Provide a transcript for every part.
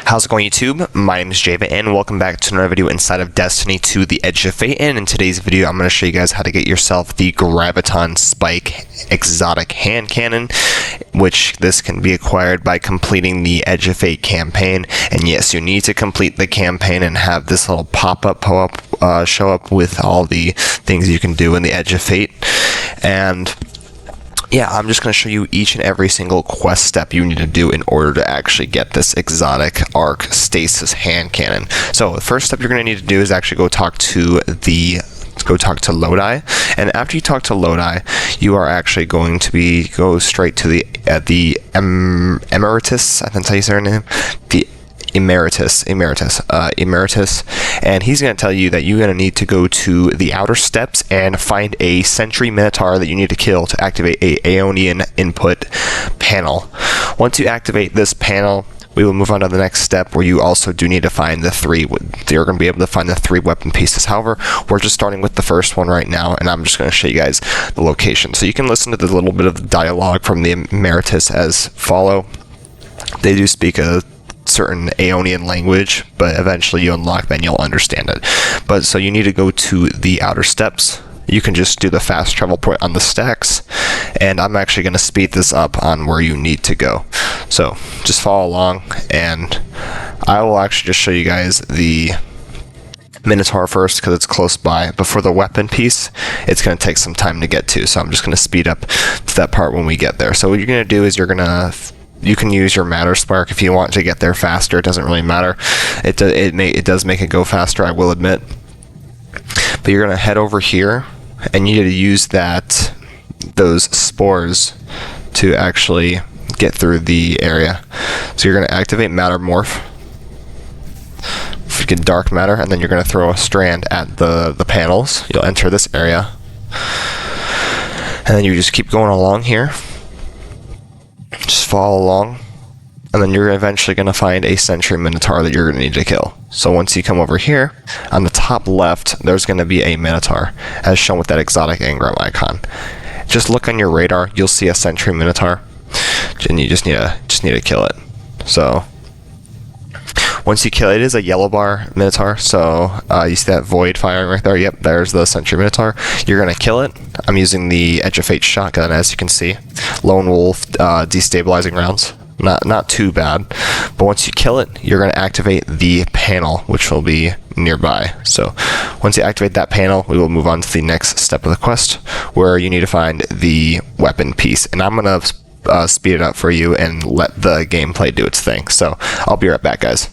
How's it going, YouTube? My name is JVIT and welcome back to another video inside of Destiny 2 The Edge of Fate. And in today's video I'm going to show you guys how to get yourself the Graviton Spike exotic hand cannon, which this can be acquired by completing the Edge of Fate campaign. And yes, you need to complete the campaign and have this little show up with all the things you can do in the Edge of Fate. And yeah, I'm just going to show you each and every single quest step you need to do in order to actually get this exotic arc stasis hand cannon. So the first step you're going to need to do is actually go talk to Lodi, and after you talk to Lodi, you are actually going to go straight to the Emeritus. I think that's how you say her name. The Emeritus, and he's going to tell you that you're going to need to go to the outer steps and find a sentry minotaur that you need to kill to activate a Aeonian input panel. Once you activate this panel, we will move on to the next step, where you also do need to find the three. You're going to be able to find the 3 weapon pieces. However, we're just starting with the first one right now, and I'm just going to show you guys the location. So you can listen to the little bit of the dialogue from the Emeritus as follow. They do speak a certain Aeonian language, but eventually you unlock that and you'll understand it. But so you need to go to the outer steps. You can just do the fast travel point on the stacks, and I'm actually going to speed this up on where you need to go. So just follow along, and I will actually just show you guys the Minotaur first because it's close by. But for the weapon piece, it's going to take some time to get to, so I'm just going to speed up to that part when we get there. So what you're going to do is you can use your Matter Spark if you want to get there faster. It doesn't really matter. It does make it go faster, I will admit. But you're going to head over here, and you need to use those spores to actually get through the area. So you're going to activate Matter Morph, get Dark Matter, and then you're going to throw a strand at the panels. You'll enter this area, and then you just keep going along here. Just follow along, and then you're eventually going to find a sentry minotaur that you're going to need to kill. So once you come over here, on the top left, there's going to be a minotaur, as shown with that exotic engram icon. Just look on your radar, you'll see a sentry minotaur, and you just need to kill it. So once you kill it, it is a yellow bar minotaur, so you see that void firing right there? Yep, there's the sentry minotaur. You're going to kill it. I'm using the Edge of Fate shotgun, as you can see. Lone wolf destabilizing rounds. Not too bad. But once you kill it, you're going to activate the panel, which will be nearby. So once you activate that panel, we will move on to the next step of the quest, where you need to find the weapon piece. And I'm going to speed it up for you and let the gameplay do its thing. So I'll be right back, guys.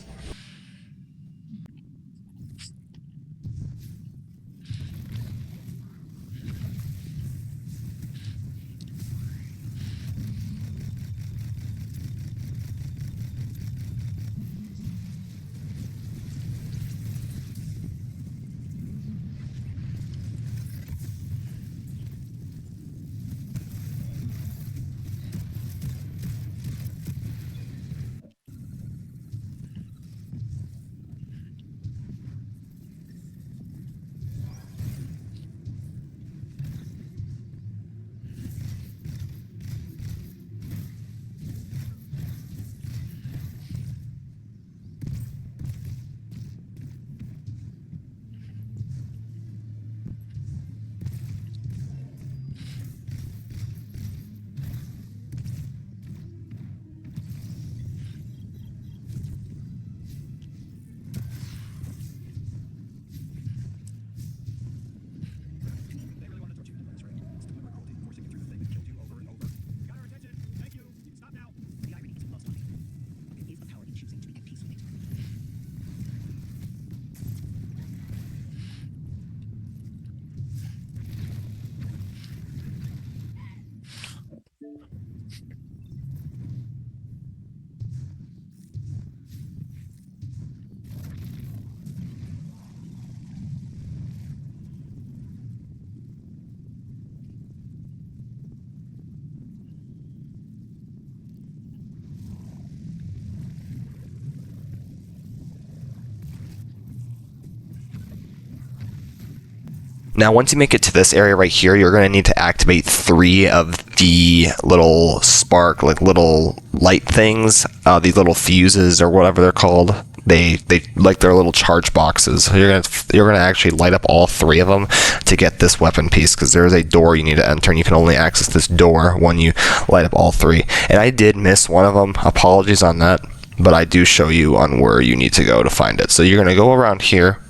Now, once you make it to this area right here, you're going to need to activate 3 of the little spark, like little light things, these little fuses or whatever they're called. They like their little charge boxes. So you're gonna actually light up all 3 of them to get this weapon piece, because there's a door you need to enter, and you can only access this door when you light up all 3. And I did miss one of them. Apologies on that. But I do show you on where you need to go to find it. So you're gonna go around here,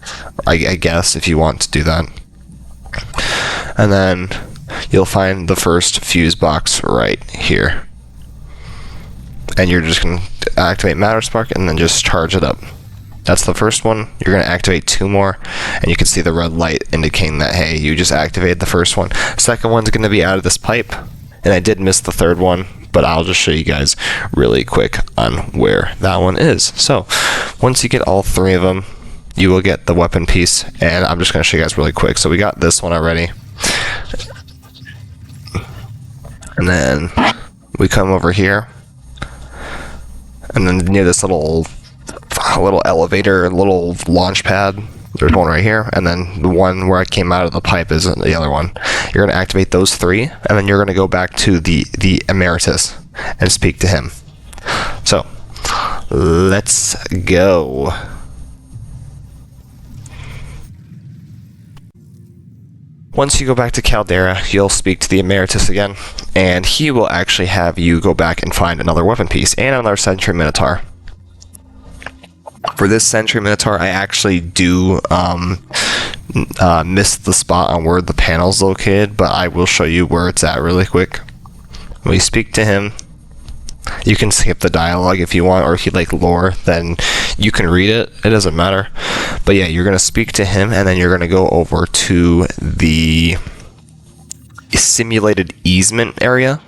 I guess, if you want to do that. And then you'll find the first fuse box right here. And you're just going to activate Matter Spark and then just charge it up. That's the first one. You're going to activate 2 more, and you can see the red light indicating that, hey, you just activated the first one. Second one's going to be out of this pipe, and I did miss the third one, but I'll just show you guys really quick on where that one is. So once you get all 3 of them, you will get the weapon piece, and I'm just going to show you guys really quick. So we got this one already, and then we come over here, and then near this little elevator, little launch pad, there's one right here, and then the one where I came out of the pipe is the other one. You're going to activate those 3, and then you're going to go back to the Emeritus and speak to him. So let's go. Once you go back to Caldera, you'll speak to the Emeritus again, and he will actually have you go back and find another weapon piece and another Sentry Minotaur. For this Sentry Minotaur, I actually do miss the spot on where the panel's located, but I will show you where it's at really quick. When you speak to him, you can skip the dialogue if you want, or if you like lore, then you can read it. It doesn't matter. But yeah, you're going to speak to him, and then you're going to go over to the simulated easement area.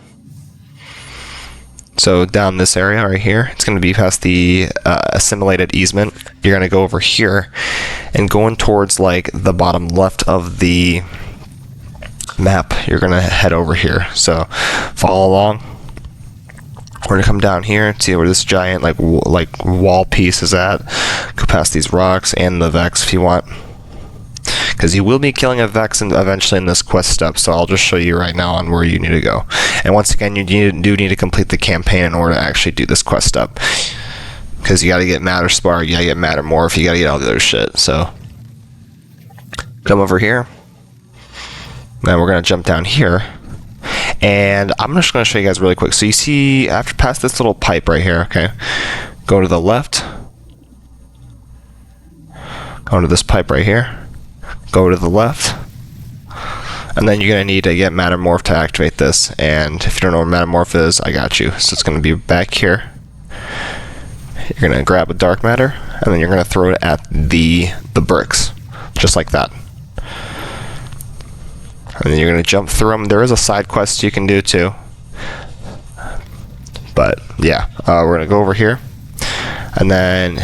So down this area right here, it's going to be past the assimilated easement. You're going to go over here, and going towards like the bottom left of the map, you're going to head over here. So follow along. We're gonna come down here and see where this giant like wall piece is at. Go past these rocks and the Vex if you want, because you will be killing a Vex eventually in this quest step. So I'll just show you right now on where you need to go. And once again, you do need to complete the campaign in order to actually do this quest step, because you got to get Matter Spark, you got to get Matter Morph, you got to get all the other shit. So come over here. Now we're gonna jump down here. And I'm just going to show you guys really quick. So you see, after past this little pipe right here, okay, go to the left, go to this pipe right here, go to the left, and then you're going to need to get Matter Morph to activate this. And if you don't know where Matter Morph is, I got you. So it's going to be back here. You're going to grab a Dark Matter, and then you're going to throw it at the bricks, just like that. And then you're going to jump through them. There is a side quest you can do too. But yeah, we're going to go over here. And then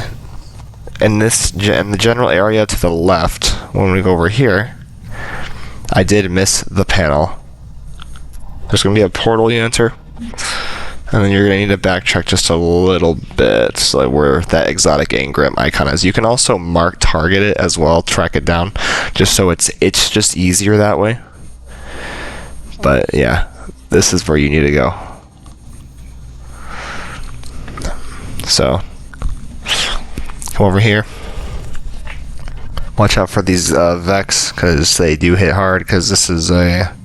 in the general area to the left, when we go over here, I did miss the panel. There's going to be a portal you enter. And then you're going to need to backtrack just a little bit, so like where that exotic engram icon is. You can also target it as well, track it down, just so it's just easier that way. But yeah, this is where you need to go. So come over here. Watch out for these Vex, because they do hit hard, because this is a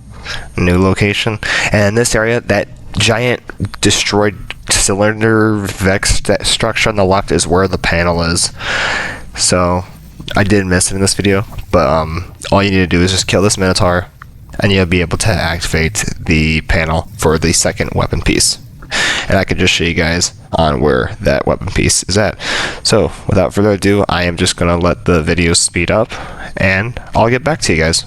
new location. And in this area, that giant destroyed cylinder Vex structure on the left is where the panel is. So I did miss it in this video, but all you need to do is just kill this Minotaur, and you'll be able to activate the panel for the second weapon piece. And I could just show you guys on where that weapon piece is at. So without further ado, I am just going to let the video speed up, and I'll get back to you guys.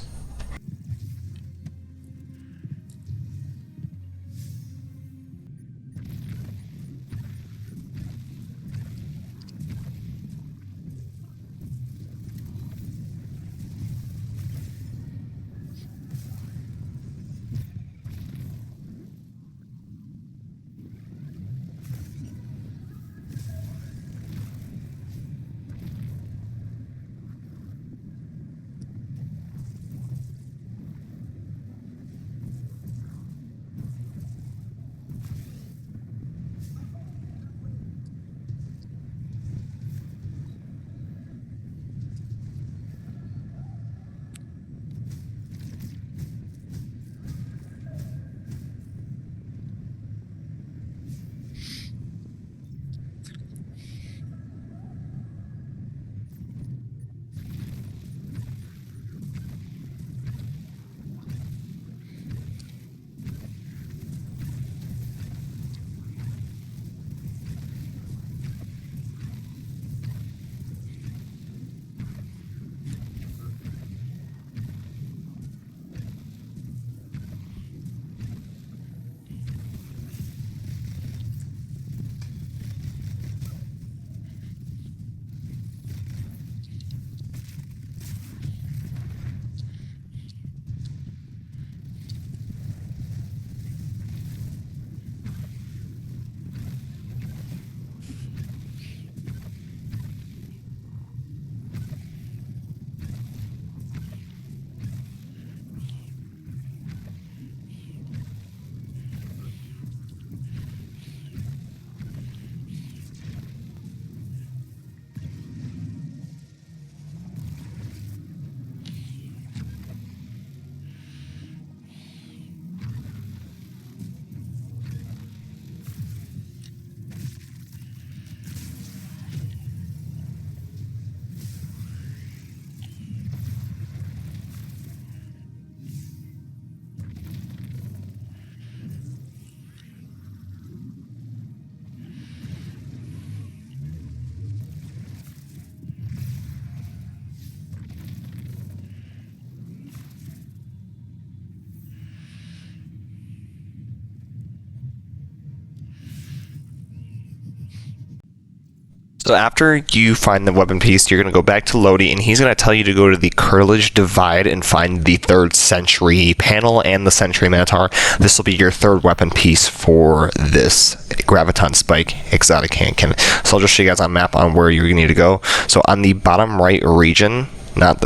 So after you find the weapon piece, you're going to go back to Lodi, and he's going to tell you to go to the Curtilage Divide and find the 3rd Century panel and the Century Minotaur. This will be your 3rd weapon piece for this Graviton Spike exotic hand cannon. So I'll just show you guys on a map on where you need to go. So on the bottom right region,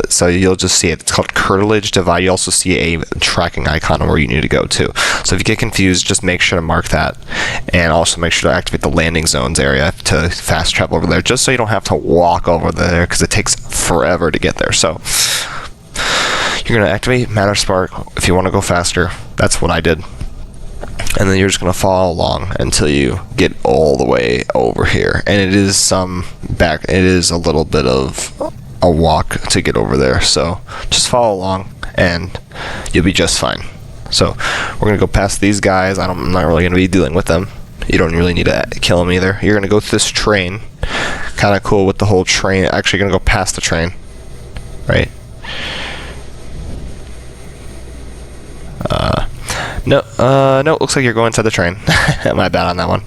so you'll just see it. It's called Curtilage Divide. You also see a tracking icon where you need to go to. So if you get confused, just make sure to mark that, and also make sure to activate the landing zones area to fast travel over there, just so you don't have to walk over there because it takes forever to get there. So you're going to activate Matter Spark if you want to go faster. That's what I did. And then you're just going to follow along until you get all the way over here. And it is it is a little bit of a walk to get over there, so just follow along and you'll be just fine. So we're gonna go past these guys. I'm not really gonna be dealing with them. You don't really need to kill them either. You're gonna go through this train, kind of cool with the whole train. Actually, you're gonna go past the train, right? No, looks like you're going inside the train. My bad on that one.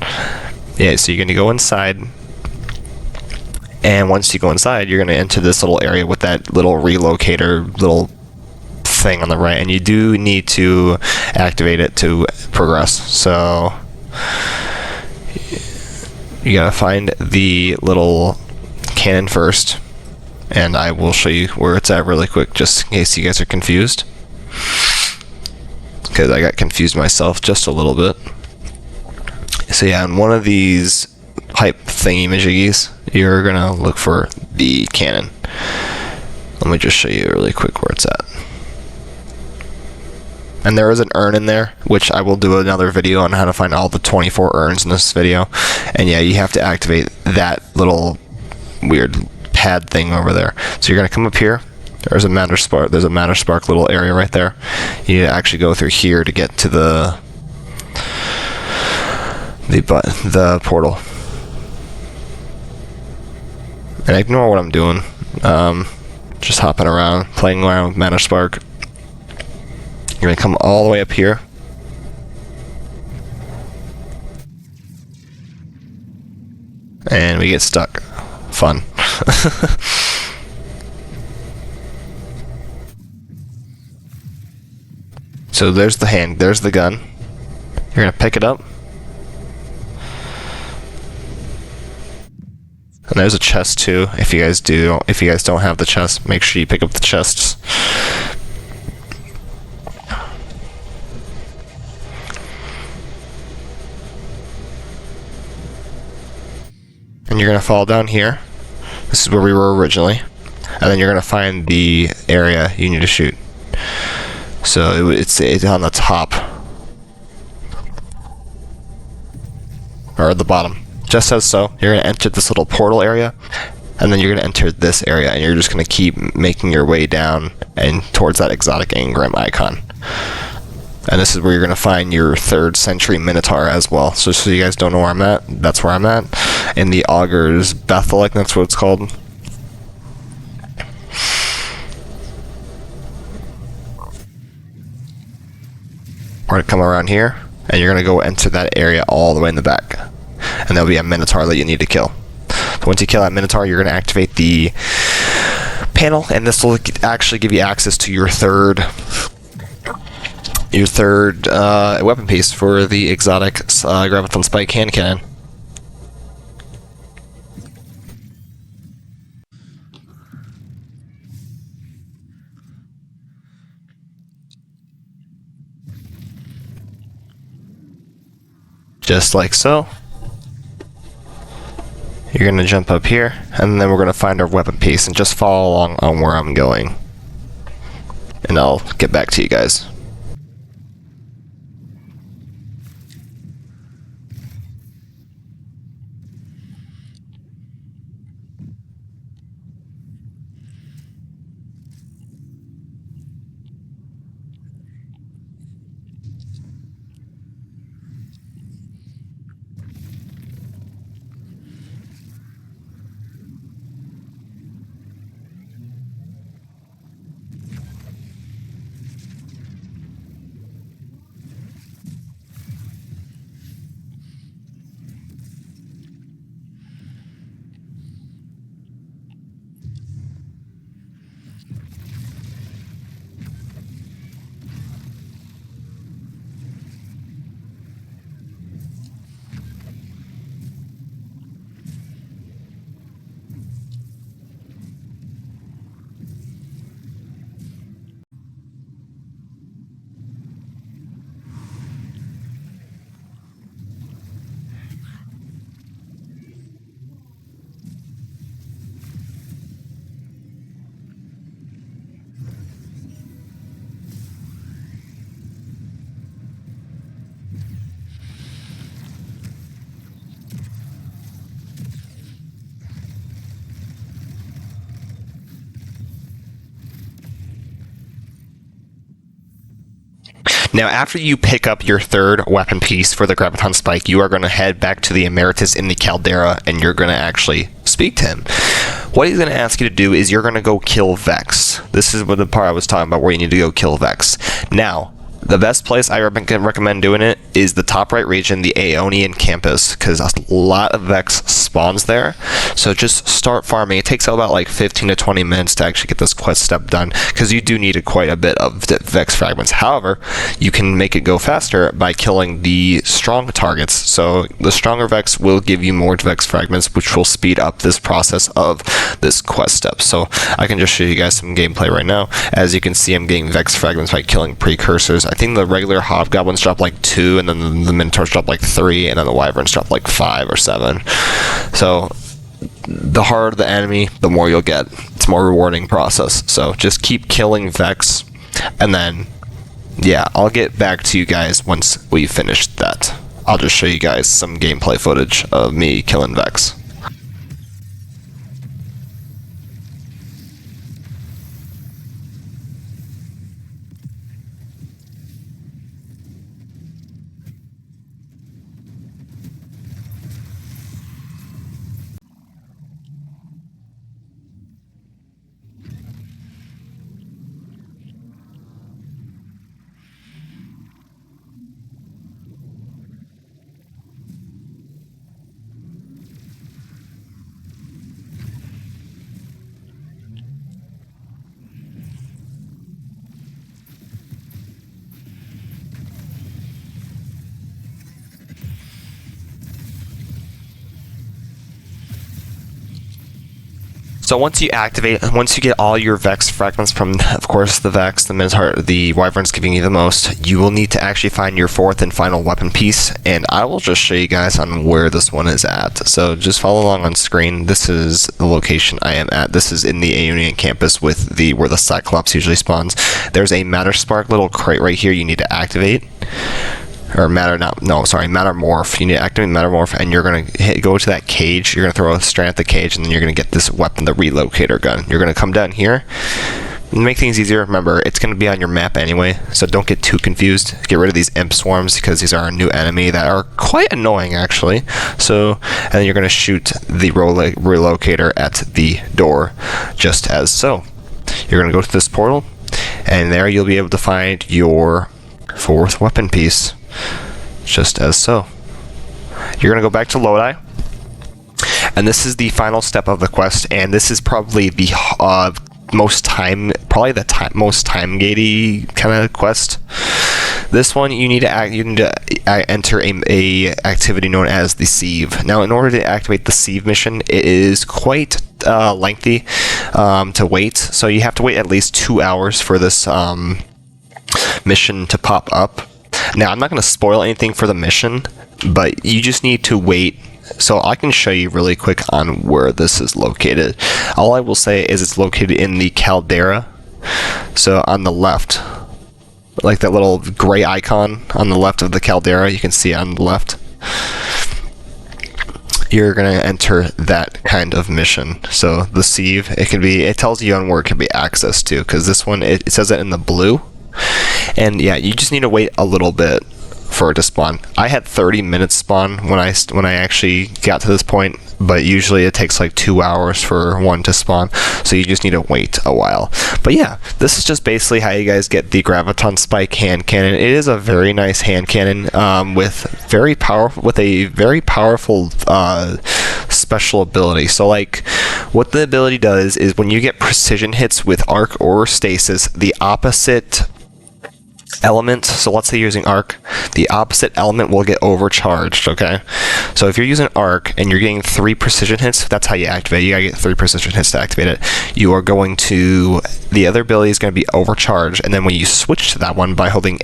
Yeah, so you're gonna go inside. And once you go inside, you're going to enter this little area with that little relocator little thing on the right. And you do need to activate it to progress. So you got to find the little cannon first. And I will show you where it's at really quick, just in case you guys are confused. Because I got confused myself just a little bit. So yeah, on one of these pipe thingy-majiggies, you're gonna look for the cannon. Let me just show you really quick where it's at. And there is an urn in there, which I will do another video on how to find all the 24 urns in this video. And yeah, you have to activate that little weird pad thing over there. So you're gonna come up here. There's a Matter Spark little area right there. You need to actually go through here to get to the portal. And ignore what I'm doing. Just hopping around, playing around with Matter Spark. You're gonna come all the way up here. And we get stuck. Fun. So there's the gun. You're gonna pick it up. And there's a chest too. If you guys don't have the chest, make sure you pick up the chests. And you're gonna fall down here. This is where we were originally. And then you're gonna find the area you need to shoot. So it's on the top. Or at the bottom. Just as so, you're going to enter this little portal area, and then you're going to enter this area, and you're just going to keep making your way down and towards that exotic engram icon. And this is where you're going to find your 3rd Century Minotaur as well. So you guys don't know where I'm at, that's where I'm at. In the Augur's Bethel, I think that's what it's called. We're going to come around here, and you're going to go enter that area all the way in the back. And there'll be a Minotaur that you need to kill. So once you kill that Minotaur, you're going to activate the panel, and this will actually give you access to your third weapon piece for the exotic Graviton Spike hand cannon. Just like so. You're going to jump up here, and then we're going to find our weapon piece, and just follow along on where I'm going. And I'll get back to you guys. Now, after you pick up your third weapon piece for the Graviton Spike, you are going to head back to the Emeritus in the Caldera, and you're going to actually speak to him. What he's going to ask you to do is you're going to go kill Vex. This is what the part I was talking about, where you need to go kill Vex. Now, the best place I recommend doing it is the top right region, the Aeonian campus, because a lot of Vex spawns there. So just start farming. It takes about like 15 to 20 minutes to actually get this quest step done, because you do need quite a bit of Vex fragments. However, you can make it go faster by killing the strong targets. So the stronger Vex will give you more Vex fragments, which will speed up this process of this quest step. So I can just show you guys some gameplay right now. As you can see, I'm getting Vex fragments by killing precursors. I think the regular hobgoblins drop like 2, and then the minotaurs drop like 3, and then the wyverns drop like 5 or 7. So the harder the enemy, the more you'll get. It's a more rewarding process. So just keep killing Vex, and then yeah, I'll get back to you guys once we finish that. I'll just show you guys some gameplay footage of me killing Vex. So once you get all your Vex fragments from, of course, the Vex, the Minotaur, the Wyverns giving you the most, you will need to actually find your fourth and final weapon piece, and I will just show you guys on where this one is at. So just follow along on screen. This is the location I am at. This is in the Aeonian campus with where the Cyclops usually spawns. There's a Matter Spark little crate right here you need to activate. Or Mattermorph. You need to activate Mattermorph, and you're going to go to that cage. You're going to throw a strand at the cage, and then you're going to get this weapon, the Relocator gun. You're going to come down here. To make things easier, remember, it's going to be on your map anyway, so don't get too confused. Get rid of these imp swarms, because these are a new enemy that are quite annoying, actually. So, and then you're going to shoot the Relocator at the door, just as so. You're going to go to this portal, and there you'll be able to find your fourth weapon piece. Just as so. You're going to go back to Lodi, and this is the final step of the quest, and this is probably the most time gatey kind of quest. This one you need to enter a activity known as the Sieve. Now, in order to activate the Sieve mission, it is quite lengthy to wait, so you have to wait at least 2 hours for this mission to pop up. Now, I'm not going to spoil anything for the mission, but you just need to wait. So I can show you really quick on where this is located. All I will say is it's located in the Caldera. So on the left, like that little gray icon on the left of the Caldera, you can see it on the left. You're going to enter that kind of mission. So the Sieve, it tells you on where it can be accessed to, because this one, it says it in the blue. And yeah, you just need to wait a little bit for it to spawn. I had 30 minutes spawn when I actually got to this point, but usually it takes like 2 hours for one to spawn, so you just need to wait a while. But yeah, this is just basically how you guys get the Graviton Spike hand cannon. It is a very nice hand cannon with a very powerful special ability. So like, what the ability does is when you get precision hits with arc or stasis, the opposite element, so let's say you're using arc, the opposite element will get overcharged, okay? So if you're using arc and you're getting 3 precision hits, that's how you activate it. You gotta get 3 precision hits to activate it. The other ability is going to be overcharged, and then when you switch to that one by holding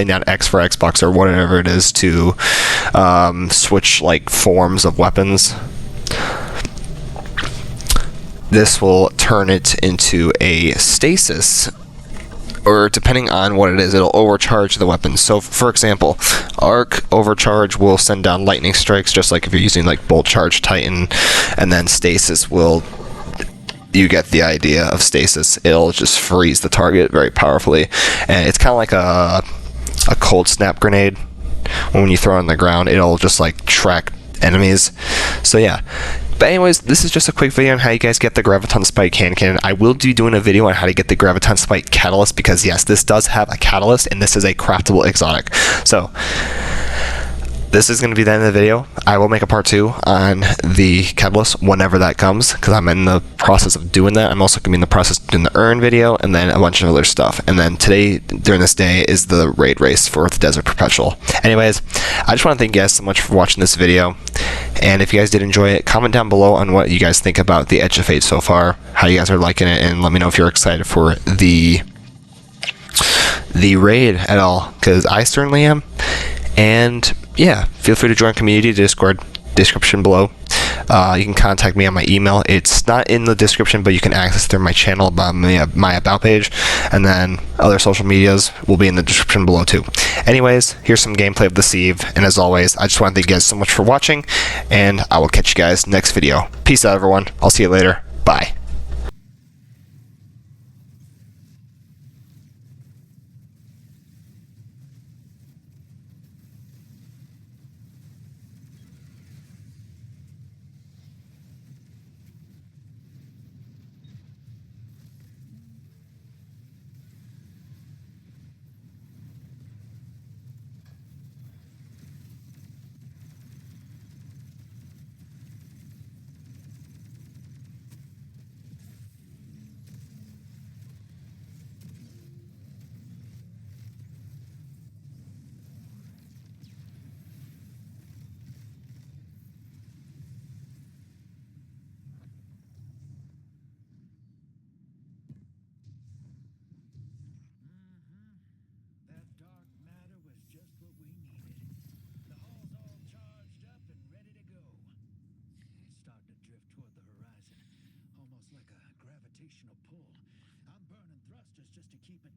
down X for Xbox or whatever it is to switch like forms of weapons, this will turn it into a stasis, or depending on what it is, it'll overcharge the weapon. So for example, arc overcharge will send down lightning strikes, just like if you're using like bolt charge Titan, and then stasis you get the idea of stasis. It'll just freeze the target very powerfully, and it's kind of like a cold snap grenade. When you throw it on the ground, it'll just like track enemies. So yeah. But anyways, this is just a quick video on how you guys get the Graviton Spike hand cannon. I will be doing a video on how to get the Graviton Spike catalyst, because yes, this does have a catalyst, and this is a craftable exotic. So this is going to be the end of the video. I will make a part 2 on the catalyst whenever that comes, because I'm in the process of doing that. I'm also going to be in the process of doing the earn video, and then a bunch of other stuff. And then today, during this day, is the raid race for the Desert Perpetual. Anyways, I just want to thank you guys so much for watching this video. And if you guys did enjoy it, comment down below on what you guys think about the Edge of Fate so far, how you guys are liking it, and let me know if you're excited for the raid at all, because I certainly am. And yeah, feel free to join community Discord, description below. You can contact me on my email. It's not in the description, but you can access through my channel, my about page, and then other social medias will be in the description below too. Anyways, here's some gameplay of the Sieve, and as always, I just want to thank you guys so much for watching, and I will catch you guys next video. Peace out, everyone. I'll see you later. Bye. Gravitational pull. I'm burning thrusters just to keep it